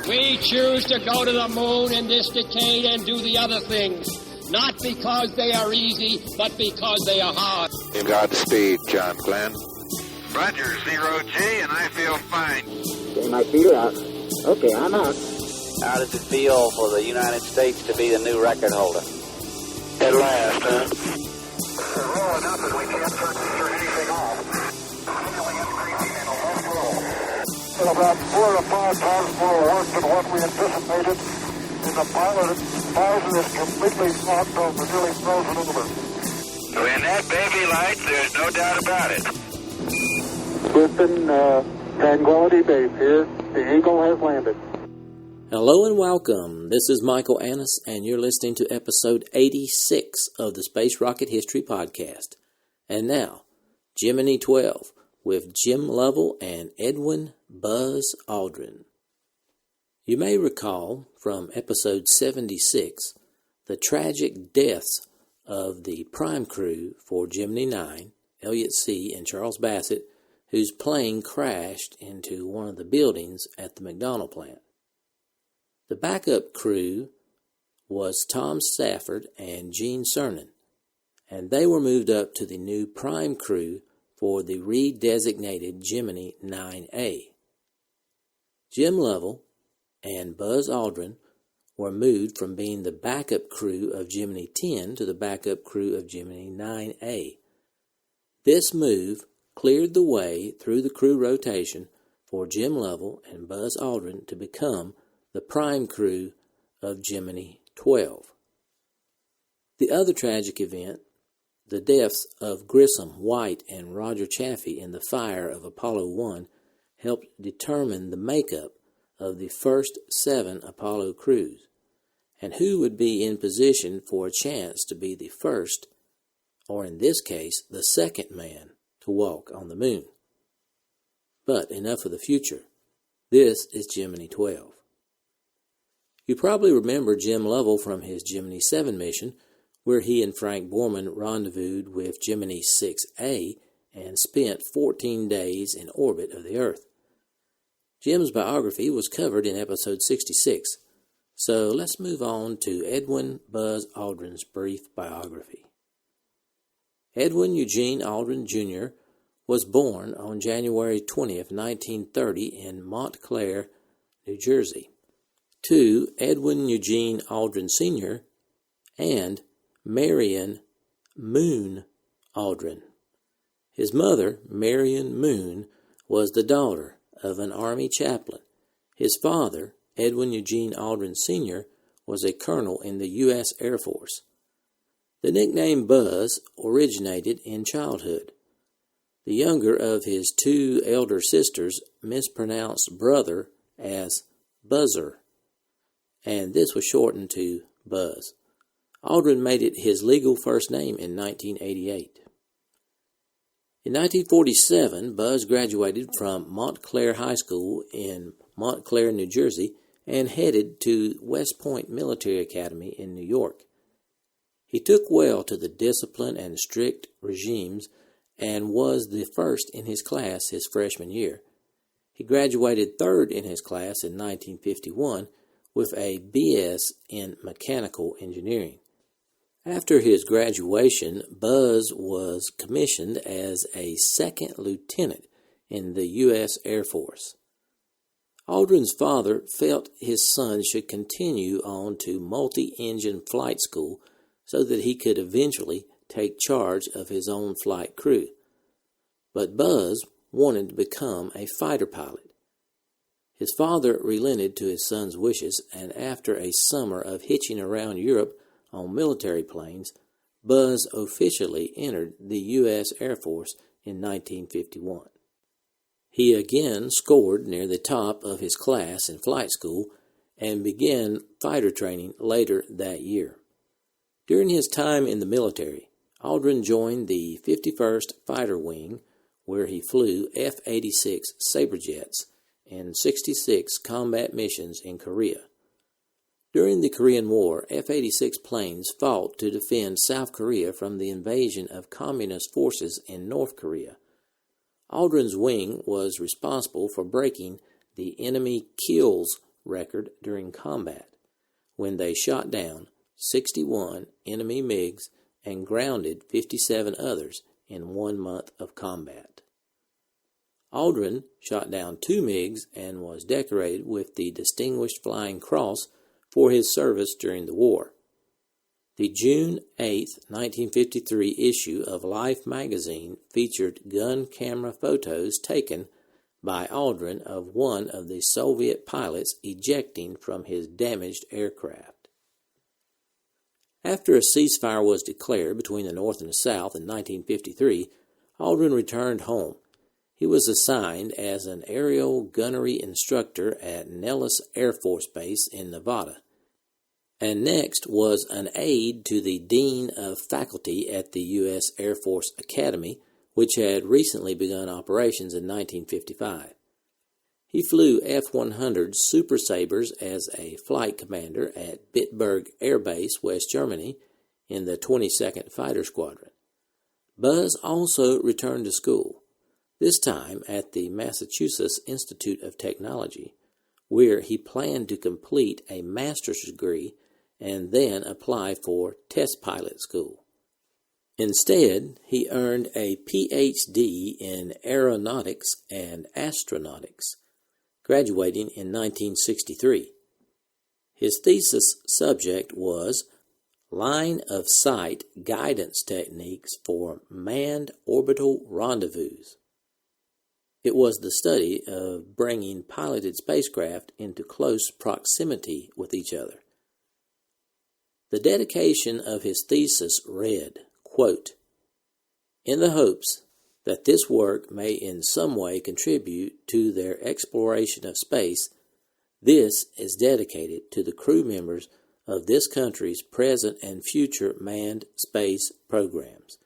We choose to go to the moon in this decade and do the other things, not because they are easy, but because they are hard. Godspeed, John Glenn. Roger, 0G, and I feel fine. Okay, my feet are out. Okay, I'm out. How does it feel for the United States to be the new record holder? At last, huh? We're rolling up and we can't turn anything off. Feeling increasing in a left roll. About 4 or 5 times more work than what we anticipated. And the pilot advisor is completely knocked over, nearly frozen over. When that baby lights, there's no doubt about it. Houston, Tranquility Base here. The Eagle has landed. Hello and welcome. This is Michael Annis, and you're listening to episode 86 of the Space Rocket History Podcast. And now, Gemini XII with Jim Lovell and Edwin Buzz Aldrin. You may recall from episode 76 the tragic deaths of the prime crew for Gemini IX, Elliot C. and Charles Bassett, whose plane crashed into one of the buildings at the McDonnell plant. The backup crew was Tom Stafford and Gene Cernan, and they were moved up to the new prime crew for the redesignated Gemini IX-A. Jim Lovell and Buzz Aldrin were moved from being the backup crew of Gemini X to the backup crew of Gemini IX-A. This move cleared the way through the crew rotation for Jim Lovell and Buzz Aldrin to become the prime crew of Gemini XII. The other tragic event, the deaths of Grissom, White, and Roger Chaffee in the fire of Apollo 1, helped determine the makeup of the first 7 Apollo crews, and who would be in position for a chance to be the first, or in this case, the second man to walk on the moon. But enough of the future. This is Gemini XII. You probably remember Jim Lovell from his Gemini VII mission, where he and Frank Borman rendezvoused with Gemini VI-A and spent 14 days in orbit of the Earth. Jim's biography was covered in episode 66, so let's move on to Edwin Buzz Aldrin's brief biography. Edwin Eugene Aldrin, Jr. was born on January 20th, 1930 in Montclair, New Jersey, to Edwin Eugene Aldrin, Sr. and Marion Moon Aldrin. His mother, Marion Moon, was the daughter of an Army chaplain. His father, Edwin Eugene Aldrin, Sr., was a colonel in the U.S. Air Force. The nickname Buzz originated in childhood. The younger of his 2 elder sisters mispronounced brother as Buzzer, and this was shortened to Buzz. Aldrin made it his legal first name in 1988. In 1947, Buzz graduated from Montclair High School in Montclair, New Jersey, and headed to West Point Military Academy in New York. He took well to the discipline and strict regimes and was the first in his class his freshman year. He graduated 3rd in his class in 1951 with a B.S. in mechanical engineering. After his graduation, Buzz was commissioned as a 2nd lieutenant in the U.S. Air Force. Aldrin's father felt his son should continue on to multi-engine flight school so that he could eventually take charge of his own flight crew. But Buzz wanted to become a fighter pilot. His father relented to his son's wishes, and after a summer of hitching around Europe on military planes, Buzz officially entered the U.S. Air Force in 1951. He again scored near the top of his class in flight school and began fighter training later that year. During his time in the military, Aldrin joined the 51st Fighter Wing, where he flew F-86 Sabrejets in 66 combat missions in Korea. During the Korean War, F-86 planes fought to defend South Korea from the invasion of communist forces in North Korea. Aldrin's wing was responsible for breaking the enemy kills record during combat, when they shot down 61 enemy MiGs and grounded 57 others in 1 month of combat. Aldrin shot down 2 MiGs and was decorated with the Distinguished Flying Cross for his service during the war. The June 8, 1953 issue of Life magazine featured gun camera photos taken by Aldrin of one of the Soviet pilots ejecting from his damaged aircraft. After a ceasefire was declared between the North and the South in 1953, Aldrin returned home. He was assigned as an aerial gunnery instructor at Nellis Air Force Base in Nevada, and next was an aide to the Dean of Faculty at the U.S. Air Force Academy, which had recently begun operations in 1955. He flew F-100 Super Sabres as a flight commander at Bitburg Air Base, West Germany, in the 22nd Fighter Squadron. Buzz also returned to school, this time at the Massachusetts Institute of Technology, where he planned to complete a master's degree and then apply for test pilot school. Instead, he earned a Ph.D. in aeronautics and astronautics, graduating in 1963. His thesis subject was Line of Sight Guidance Techniques for Manned Orbital Rendezvous. It was the study of bringing piloted spacecraft into close proximity with each other. The dedication of his thesis read, quote, "In the hopes that this work may in some way contribute to their exploration of space, this is dedicated to the crew members of this country's present and future manned space programs.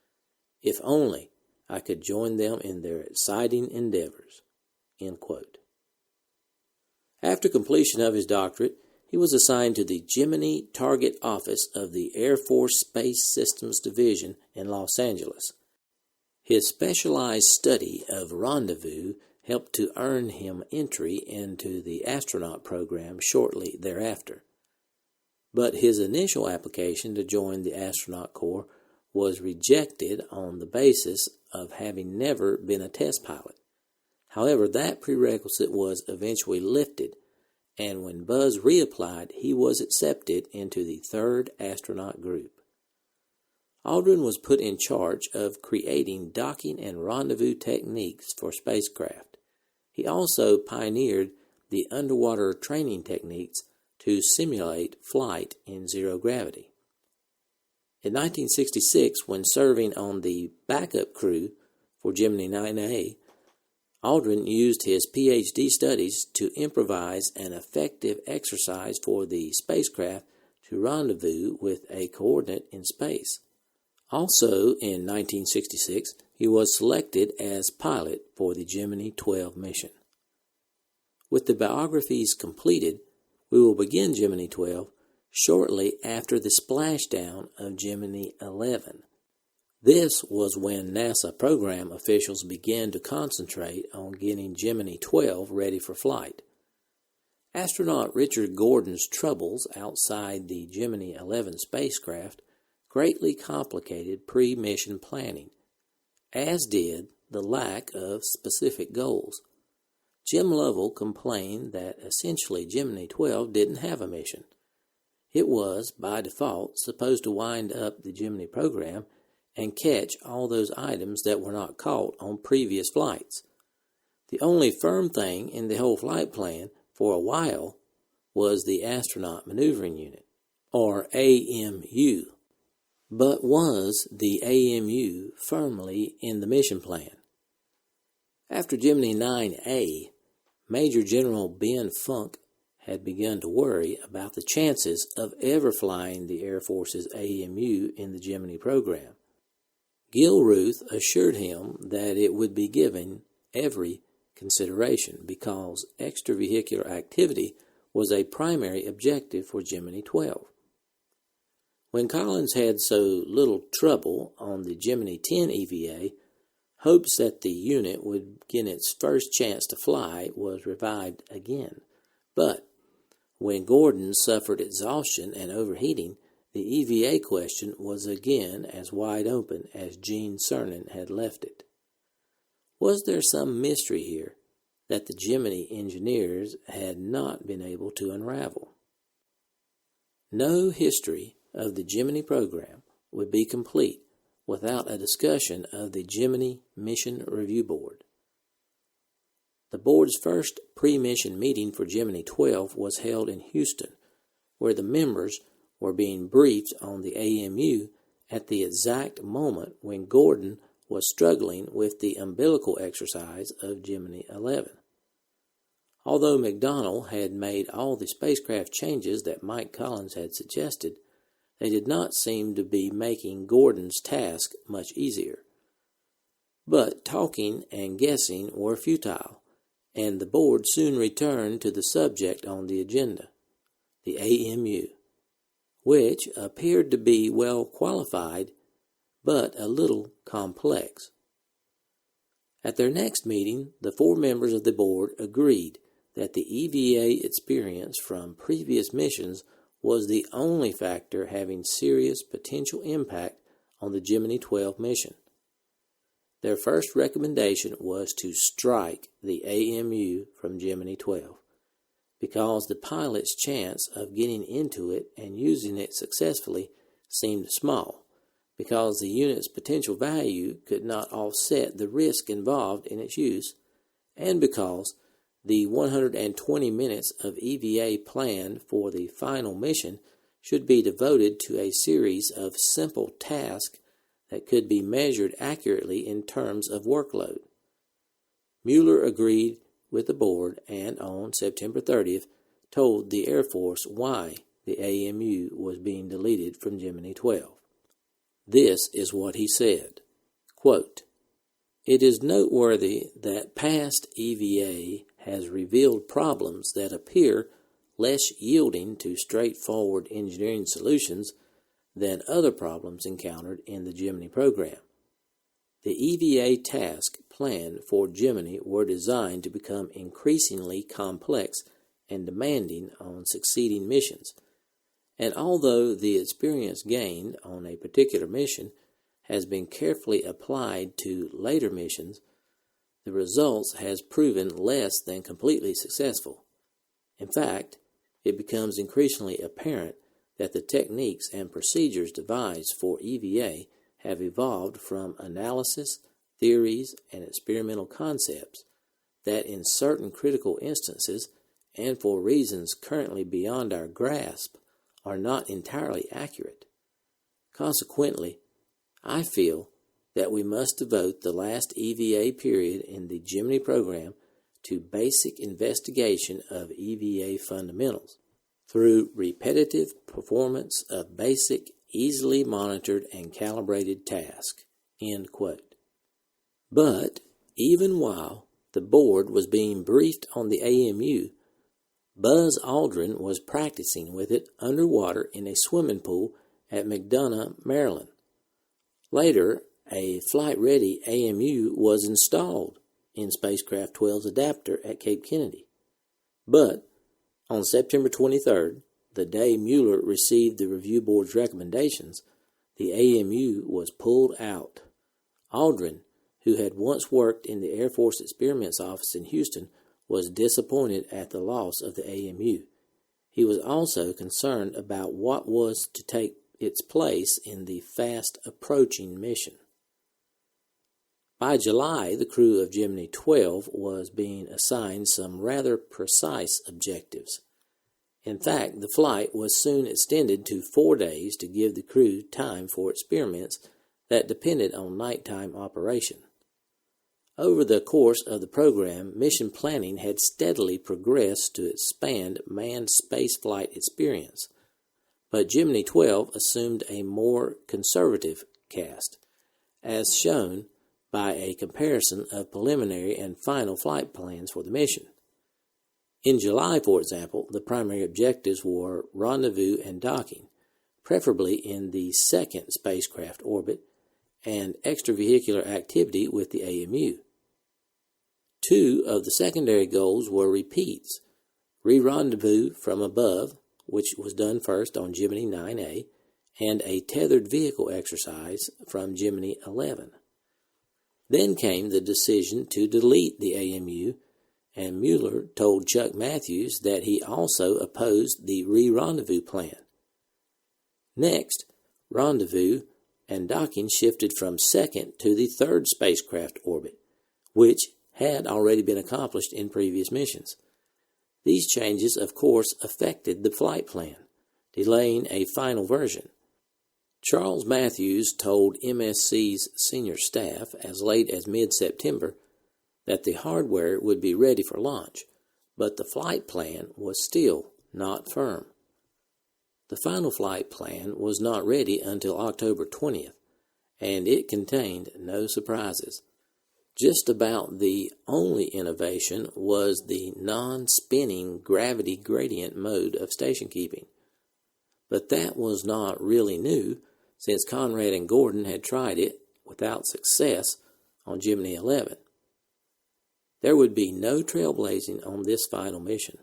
If only I could join them in their exciting endeavors." End quote. After completion of his doctorate, he was assigned to the Gemini Target Office of the Air Force Space Systems Division in Los Angeles. His specialized study of rendezvous helped to earn him entry into the astronaut program shortly thereafter. But his initial application to join the astronaut corps was rejected on the basis of having never been a test pilot. However, that prerequisite was eventually lifted, and when Buzz reapplied, he was accepted into the 3rd astronaut group. Aldrin was put in charge of creating docking and rendezvous techniques for spacecraft. He also pioneered the underwater training techniques to simulate flight in zero gravity. In 1966, when serving on the backup crew for Gemini IX-A, Aldrin used his Ph.D. studies to improvise an effective exercise for the spacecraft to rendezvous with a coordinate in space. Also in 1966, he was selected as pilot for the Gemini XII mission. With the biographies completed, we will begin Gemini XII shortly after the splashdown of Gemini XI. This was when NASA program officials began to concentrate on getting Gemini XII ready for flight. Astronaut Richard Gordon's troubles outside the Gemini 11 spacecraft greatly complicated pre-mission planning, as did the lack of specific goals. Jim Lovell complained that essentially Gemini 12 didn't have a mission. It was, by default, supposed to wind up the Gemini program and catch all those items that were not caught on previous flights. The only firm thing in the whole flight plan for a while was the Astronaut Maneuvering Unit, or AMU. But was the AMU firmly in the mission plan? After Gemini IX-A, Major General Ben Funk had begun to worry about the chances of ever flying the Air Force's AMU in the Gemini program. Gilruth assured him that it would be given every consideration because extravehicular activity was a primary objective for Gemini 12. When Collins had so little trouble on the Gemini 10 EVA, hopes that the unit would get its first chance to fly was revived again. But When Gordon suffered exhaustion and overheating, the EVA question was again as wide open as Gene Cernan had left it. Was there some mystery here that the Gemini engineers had not been able to unravel? No history of the Gemini program would be complete without a discussion of the Gemini Mission Review Board. The board's first pre-mission meeting for Gemini 12 was held in Houston, where the members were being briefed on the AMU at the exact moment when Gordon was struggling with the umbilical exercise of Gemini 11. Although McDonnell had made all the spacecraft changes that Mike Collins had suggested, they did not seem to be making Gordon's task much easier. But talking and guessing were futile, and the board soon returned to the subject on the agenda, the AMU, which appeared to be well qualified, but a little complex. At their next meeting, the 4 members of the board agreed that the EVA experience from previous missions was the only factor having serious potential impact on the Gemini 12 mission. Their first recommendation was to strike the AMU from Gemini 12, because the pilot's chance of getting into it and using it successfully seemed small, because the unit's potential value could not offset the risk involved in its use, and because the 120 minutes of EVA planned for the final mission should be devoted to a series of simple tasks that could be measured accurately in terms of workload. Mueller agreed with the board and on September 30th told the Air Force why the AMU was being deleted from Gemini 12. This is what he said, quote, "It is noteworthy that past EVA has revealed problems that appear less yielding to straightforward engineering solutions than other problems encountered in the Gemini program. The EVA task planned for Gemini were designed to become increasingly complex and demanding on succeeding missions, and although the experience gained on a particular mission has been carefully applied to later missions, the results has proven less than completely successful. In fact, it becomes increasingly apparent that the techniques and procedures devised for EVA have evolved from analysis, theories, and experimental concepts that in certain critical instances, and for reasons currently beyond our grasp, are not entirely accurate. Consequently, I feel that we must devote the last EVA period in the Gemini program to basic investigation of EVA fundamentals through repetitive performance of basic, easily monitored and calibrated tasks." End quote. But even while the board was being briefed on the AMU, Buzz Aldrin was practicing with it underwater in a swimming pool at McDonough, Maryland. Later, a flight-ready AMU was installed in Spacecraft 12's adapter at Cape Kennedy. But on September 23rd, the day Mueller received the review board's recommendations, the AMU was pulled out. Aldrin, who had once worked in the Air Force Experiments Office in Houston, was disappointed at the loss of the AMU. He was also concerned about what was to take its place in the fast-approaching mission. By July, the crew of Gemini 12 was being assigned some rather precise objectives. In fact, the flight was soon extended to 4 days to give the crew time for experiments that depended on nighttime operation. Over the course of the program, mission planning had steadily progressed to expand manned spaceflight experience, but Gemini 12 assumed a more conservative cast, as shown by a comparison of preliminary and final flight plans for the mission. In July, for example, the primary objectives were rendezvous and docking, preferably in the second spacecraft orbit, and extravehicular activity with the AMU. 2 of the secondary goals were repeats, re-rendezvous from above, which was done first on Gemini IX-A, and a tethered vehicle exercise from Gemini XI. Then came the decision to delete the AMU, and Mueller told Chuck Matthews that he also opposed the re-rendezvous plan. Next, rendezvous and docking shifted from second to the third spacecraft orbit, which had already been accomplished in previous missions. These changes, of course, affected the flight plan, delaying a final version. Charles Matthews told MSC's senior staff as late as mid-September that the hardware would be ready for launch, but the flight plan was still not firm. The final flight plan was not ready until October 20th, and it contained no surprises. Just about the only innovation was the non-spinning gravity gradient mode of station keeping. But that was not really new, since Conrad and Gordon had tried it without success on Gemini XI. There would be no trailblazing on this final mission.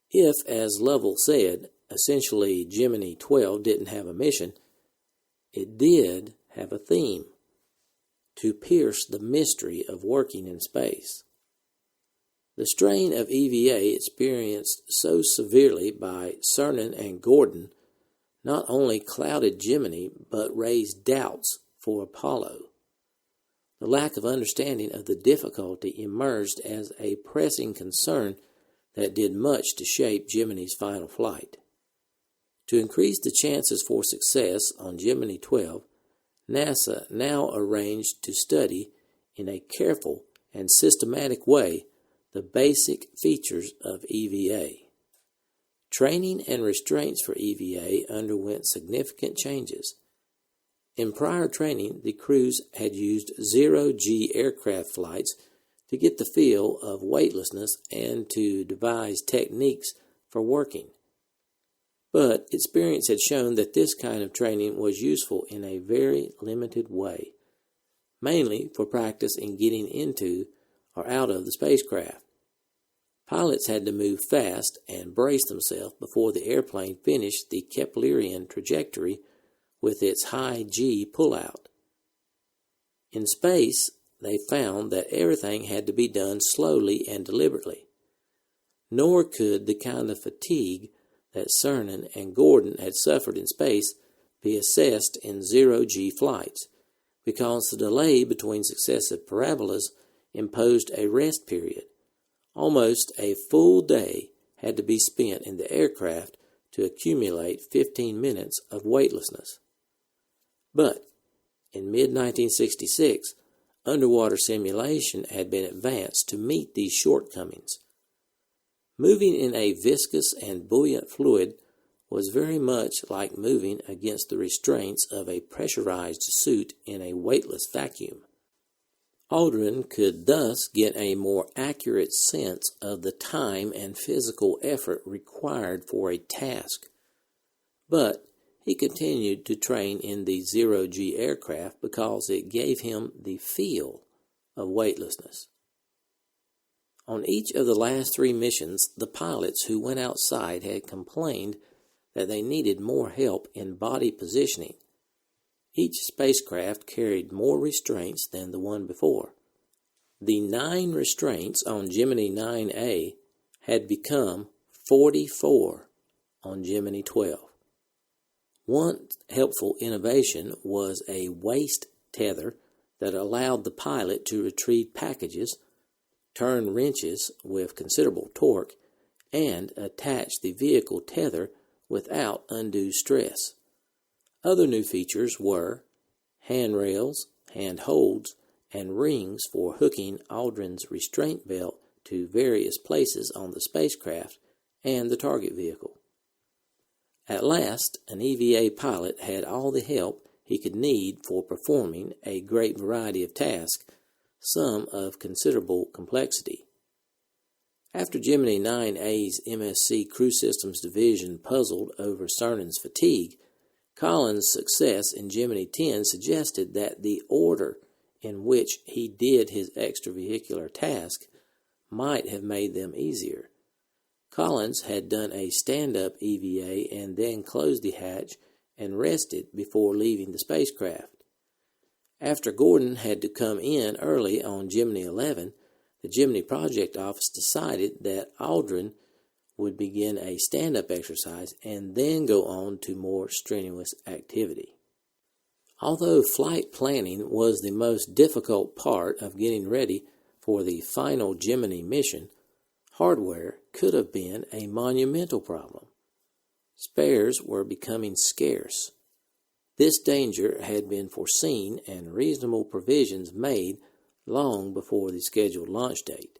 If, as Lovell said, essentially Gemini XII didn't have a mission, it did have a theme: to pierce the mystery of working in space. The strain of EVA experienced so severely by Cernan and Gordon not only clouded Gemini, but raised doubts for Apollo. The lack of understanding of the difficulty emerged as a pressing concern that did much to shape Gemini's final flight. To increase the chances for success on Gemini 12, NASA now arranged to study in a careful and systematic way the basic features of EVA. Training and restraints for EVA underwent significant changes. In prior training, the crews had used zero-G aircraft flights to get the feel of weightlessness and to devise techniques for working. But experience had shown that this kind of training was useful in a very limited way, mainly for practice in getting into or out of the spacecraft. Pilots had to move fast and brace themselves before the airplane finished the Keplerian trajectory with its high G pullout. In space, they found that everything had to be done slowly and deliberately, nor could the kind of fatigue that Cernan and Gordon had suffered in space be assessed in zero-G flights, because the delay between successive parabolas imposed a rest period. Almost a full day had to be spent in the aircraft to accumulate 15 minutes of weightlessness. But in mid-1966, underwater simulation had been advanced to meet these shortcomings. Moving in a viscous and buoyant fluid was very much like moving against the restraints of a pressurized suit in a weightless vacuum. Aldrin could thus get a more accurate sense of the time and physical effort required for a task. But he continued to train in the zero-G aircraft because it gave him the feel of weightlessness. On each of the last 3 missions, the pilots who went outside had complained that they needed more help in body positioning. Each spacecraft carried more restraints than the one before. The 9 restraints on Gemini IX-A had become 44 on Gemini 12. One helpful innovation was a waist tether that allowed the pilot to retrieve packages, turn wrenches with considerable torque, and attach the vehicle tether without undue stress. Other new features were handrails, handholds, and rings for hooking Aldrin's restraint belt to various places on the spacecraft and the target vehicle. At last, an EVA pilot had all the help he could need for performing a great variety of tasks, some of considerable complexity. After Gemini IX-A's MSC Crew Systems Division puzzled over Cernan's fatigue, Collins' success in Gemini X suggested that the order in which he did his extravehicular task might have made them easier. Collins had done a stand-up EVA and then closed the hatch and rested before leaving the spacecraft. After Gordon had to come in early on Gemini 11, the Gemini Project Office decided that Aldrin would begin a stand-up exercise and then go on to more strenuous activity. Although flight planning was the most difficult part of getting ready for the final Gemini mission, hardware could have been a monumental problem. Spares were becoming scarce. This danger had been foreseen and reasonable provisions made long before the scheduled launch date.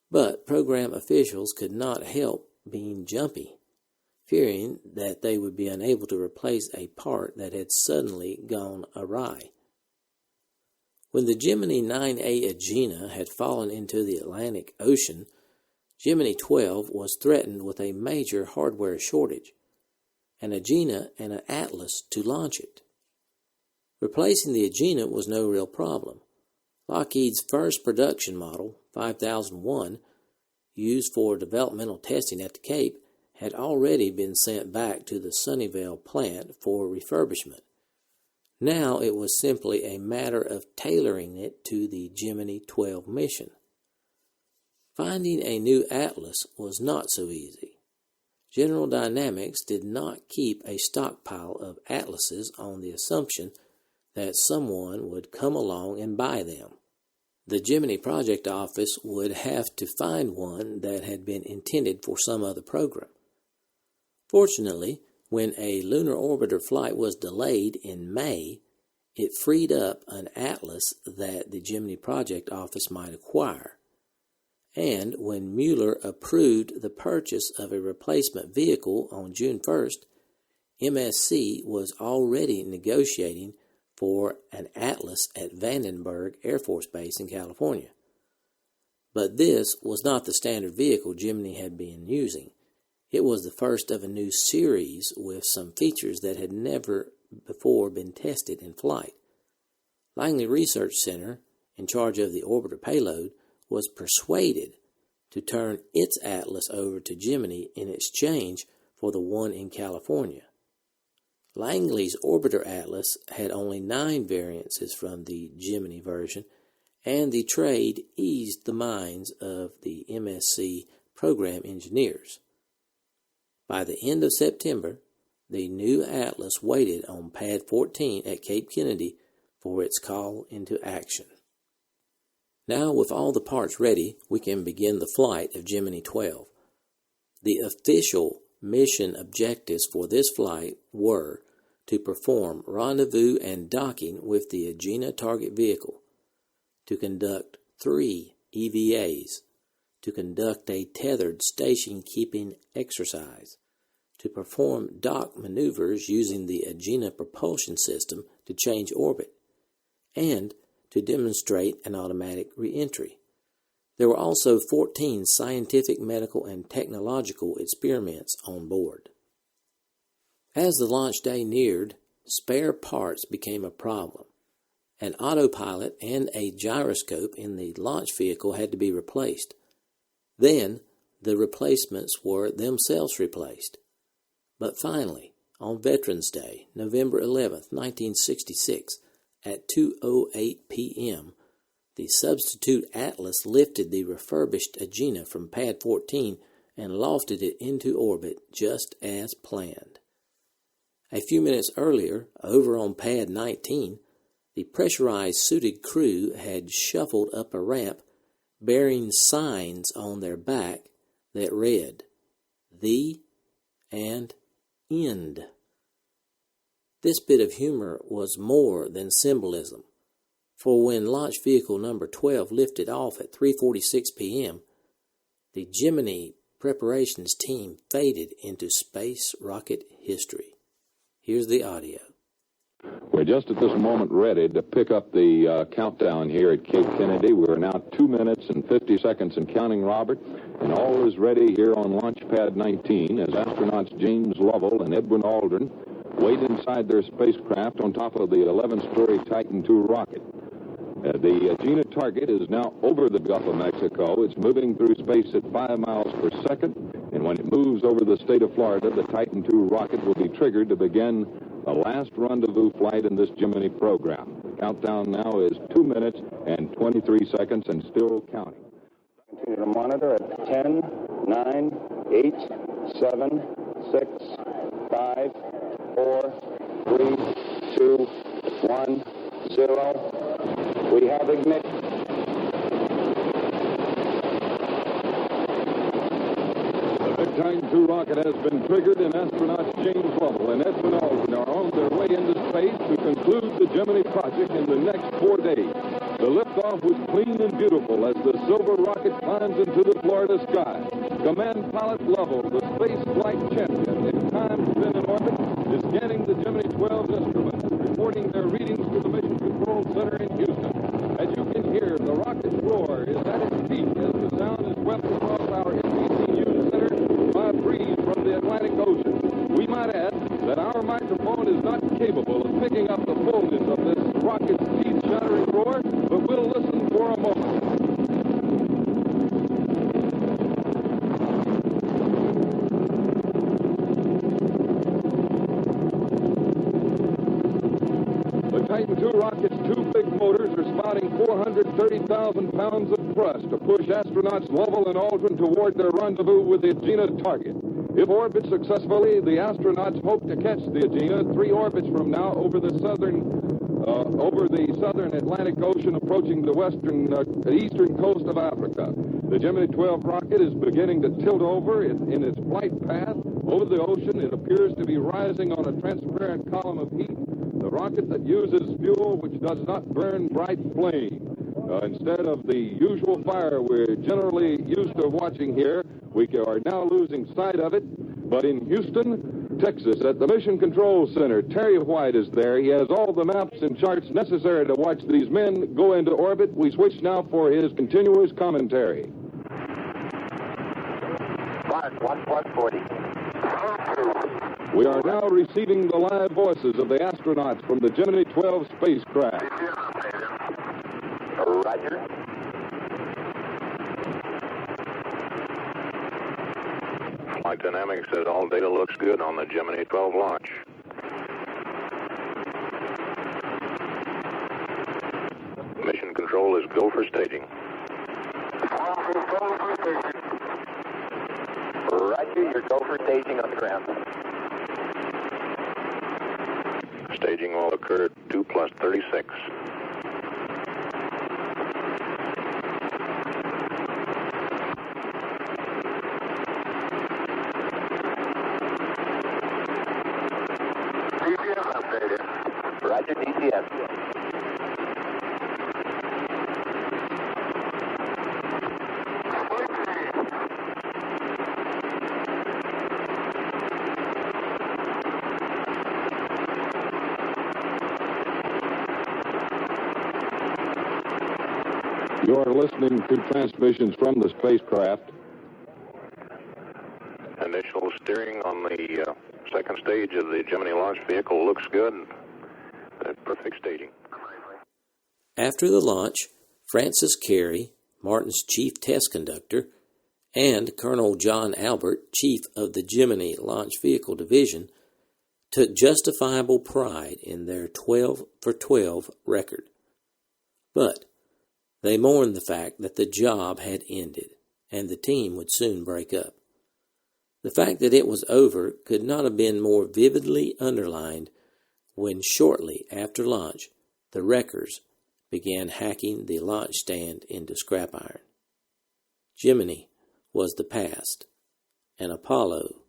But program officials could not help being jumpy, fearing that they would be unable to replace a part that had suddenly gone awry. When the Gemini IX-A Agena had fallen into the Atlantic Ocean, Gemini XII was threatened with a major hardware shortage, an Agena and an Atlas to launch it. Replacing the Agena was no real problem. Lockheed's first production model, 5001, used for developmental testing at the Cape, had already been sent back to the Sunnyvale plant for refurbishment. Now it was simply a matter of tailoring it to the Gemini XII mission. Finding a new Atlas was not so easy. General Dynamics did not keep a stockpile of Atlases on the assumption that someone would come along and buy them. The Gemini Project Office would have to find one that had been intended for some other program. Fortunately, when a lunar orbiter flight was delayed in May, it freed up an Atlas that the Gemini Project Office might acquire. And when Mueller approved the purchase of a replacement vehicle on June 1st, MSC was already negotiating for an Atlas at Vandenberg Air Force Base in California. But this was not the standard vehicle Gemini had been using. It was the first of a new series with some features that had never before been tested in flight. Langley Research Center, in charge of the orbiter payload, was persuaded to turn its Atlas over to Gemini in exchange for the one in California. Langley's Orbiter Atlas had only 9 variances from the Gemini version, and the trade eased the minds of the MSC program engineers. By the end of September, the new Atlas waited on Pad 14 at Cape Kennedy for its call into action. Now, with all the parts ready, we can begin the flight of Gemini 12. The official mission objectives for this flight were to perform rendezvous and docking with the Agena target vehicle, to conduct 3 EVAs, to conduct a tethered station-keeping exercise, to perform dock maneuvers using the Agena propulsion system to change orbit, and to demonstrate an automatic re-entry. There were also 14 scientific, medical, and technological experiments on board. As the launch day neared, spare parts became a problem. An autopilot and a gyroscope in the launch vehicle had to be replaced. Then, the replacements were themselves replaced. But finally, on Veterans Day, November 11, 1966, at 2:08 p.m., the substitute Atlas lifted the refurbished Agena from Pad 14 and lofted it into orbit just as planned. A few minutes earlier, over on Pad 19, the pressurized suited crew had shuffled up a ramp bearing signs on their back that read, "The" and "End." This bit of humor was more than symbolism, for when launch vehicle number 12 lifted off at 3:46 p.m., the Gemini preparations team faded into space rocket history. Here's the audio. We're just at this moment ready to pick up the countdown here at Cape Kennedy. We're now 2 minutes and 50 seconds and counting, Robert, and all is ready here on Launch Pad 19 as astronauts James Lovell and Edwin Aldrin wait inside their spacecraft on top of the 11-story Titan II rocket. The Agena target is now over the Gulf of Mexico. It's moving through space at 5 miles per second, and when it moves over the state of Florida, the Titan II rocket will be triggered to begin the last rendezvous flight in this Gemini program. The countdown now is 2 minutes and 23 seconds and still counting. Continue to monitor at 10, 9, 8, 7, 6, 5, 4, 3, 2, 1, 0. We have ignition. The big Titan II rocket has been triggered, and astronauts James Lovell and Edwin Aldrin are on their way into space to conclude the Gemini project in the next 4 days. The liftoff was clean and beautiful as the silver rocket climbs into the Florida sky. Command pilot Lovell, the space flight champion in time spent in orbit, is scanning the Gemini 12's instruments, reporting their readings to the Mission Control Center in Houston. As you can hear, the rocket's roar is at its peak as the sound is swept across our NBC News Center by a breeze from the Atlantic Ocean. We might add that our microphone is not capable of picking up the fullness of this rocket's teeth-shattering roar, but we'll listen for a moment. The Titan II rocket's two big motors are spouting 430,000 pounds of thrust to push astronauts Lovell and Aldrin toward their rendezvous with the Agena target. If orbited successfully, the astronauts hope to catch the Agena 3 orbits from now over the southern Atlantic Ocean, approaching the eastern coast of Africa. The Gemini 12 rocket is beginning to tilt over in its flight path over the ocean. It appears to be rising on a transparent column of heat. The rocket that uses fuel which does not burn bright flame. Instead of the usual fire we're generally used to watching here, we are now losing sight of it. But in Houston, Texas, at the Mission Control Center, Terry White is there. He has all the maps and charts necessary to watch these men go into orbit. We switch now for his continuous commentary. 140. We are now receiving the live voices of the astronauts from the Gemini 12 spacecraft. Roger. Flight Dynamics says all data looks good on the Gemini 12 launch. Mission Control is go for staging. Roger, you're go for staging on the ground. Staging will occur at 2 plus 36. DCS updated. Roger, DCS. You are listening to transmissions from the spacecraft. Initial steering on the second stage of the Gemini launch vehicle looks good. Perfect staging. After the launch, Francis Carey, Martin's chief test conductor, and Colonel John Albert, chief of the Gemini Launch Vehicle Division, took justifiable pride in their 12 for 12 record. But they mourned the fact that the job had ended and the team would soon break up. The fact that it was over could not have been more vividly underlined when shortly after launch, the wreckers began hacking the launch stand into scrap iron. Gemini was the past, and Apollo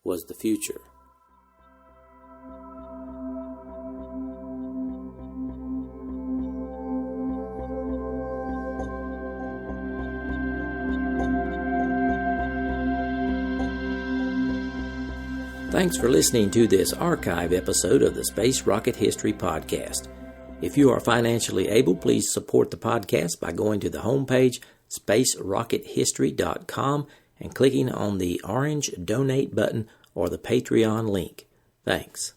was the future. Thanks for listening to this archive episode of the Space Rocket History Podcast. If you are financially able, please support the podcast by going to the homepage, spacerockethistory.com, and clicking on the orange Donate button or the Patreon link. Thanks.